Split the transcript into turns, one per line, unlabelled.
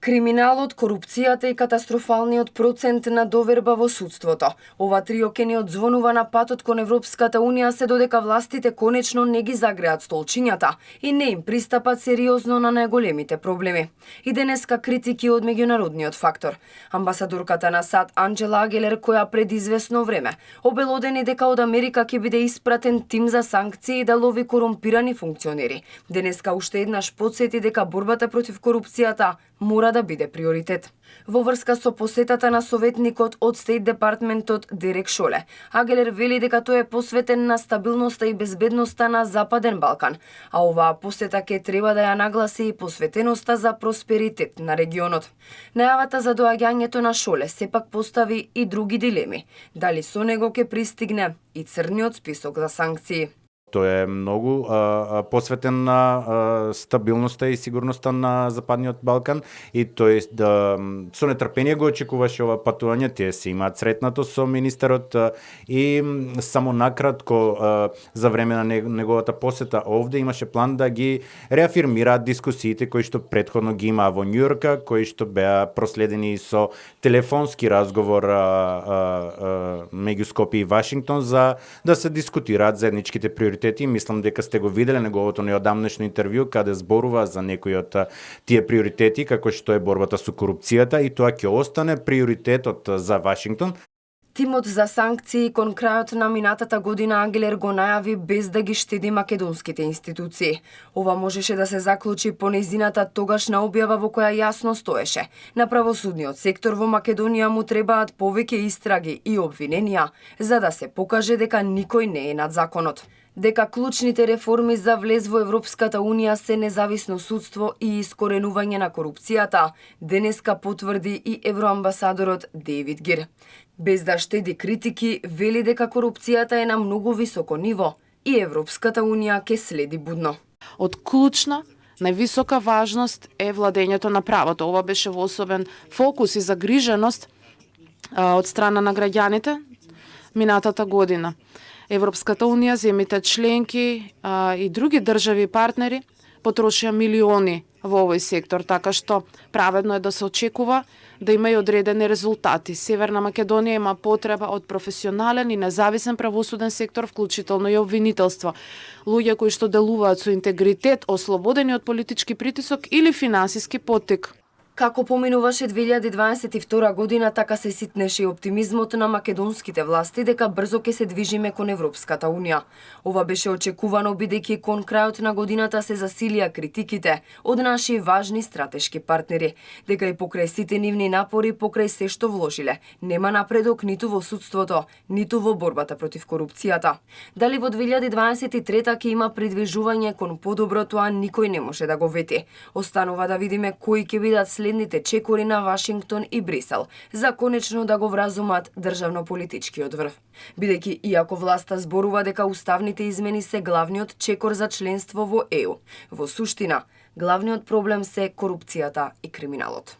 Криминалот, корупцијата и катастрофалниот процент на доверба во судството. Ова трио ќе ни одзвонува на патот кон Европската Унија се додека властите конечно не ги загреат столчињата и не им пристапат сериозно на најголемите проблеми. И денеска критики од меѓународниот фактор. Амбасадорката на САД Анџела Агелер, која пред известно време обелодени дека од Америка ќе биде испратен тим за санкции да лови корумпирани функционери, денеска уште еднаш потсети дека борбата против корупцијата мора да биде приоритет. Во врска со посетата на советникот од Стейт Департментот Дерек Шоле, Агелер вели дека тој е посветен на стабилноста и безбедноста на Западен Балкан, а оваа посета ќе треба да ја нагласи и посветеноста за просперитет на регионот. Најавата за доаѓањето на Шоле сепак постави и други дилеми. Дали со него ќе пристигне и црниот список за санкции?
Тој е многу посветен на стабилноста и сигурноста на Западниот Балкан и тој со нетрпение го очекуваше ова патување. Тие се имаат сретнато со министерот и само накратко за време на неговата посета овде имаше план да ги реафирмираат дискусиите кои што претходно ги имаа во Њујорк, кои што беа проследени со телефонски разговор меѓу Скопје и Вашингтон за да се дискутираат заедничките приоритети. Мислам дека сте го виделе неговото неодамнешно интервју каде зборува за некои од тие приоритети, како што е борбата со корупцијата и тоа ќе остане приоритетот за Вашингтон.
Тимот за санкции кон крајот на минатата година Агелер го најави без да ги штеди македонските институции. Ова можеше да се заклучи по нејзината тогашна објава во која јасно стоеше: на правосудниот сектор во Македонија му требаат повеќе истраги и обвиненија за да се покаже дека никој не е над законот. Дека клучните реформи за влез во Европската Унија се независно судство и искоренување на корупцијата, денеска потврди и евроамбасадорот Дейвид Гир. Без да штеди критики, вели дека корупцијата е на многу високо ниво и Европската Унија ќе следи будно.
Од клучна, највисока важност е владењето на правото. Ова беше во особен фокус и загриженост од страна на граѓаните минатата година. Европската Унија, земите членки и други држави и партнери потрошија милиони во овој сектор, така што праведно е да се очекува да има и одредени резултати. Северна Македонија има потреба од професионален и независен правосуден сектор, вклучително и обвинителство. Луѓе кои што делуваат со интегритет, ослободени од политички притисок или финансиски поттик.
Како поминуваше 2022 година, така се ситнеше и оптимизмот на македонските власти дека брзо ќе се движиме кон Европската Унија. Ова беше очекувано бидејќи кон крајот на годината се засилија критиките од наши важни стратешки партнери, дека и покрај сите нивни напори, покрај се што вложиле, нема напредок ниту во судството, ниту во борбата против корупцијата. Дали во 2023 ќе има придвижување кон подобро, тоа никој не може да го вети. Останува да видиме кои ќе бидат следните чекори на Вашингтон и Брисел за конечно да го вразумат државно-политичкиот врв. Бидејќи иако власта зборува дека уставните измени се главниот чекор за членство во ЕУ, во суштина главниот проблем се корупцијата и криминалот.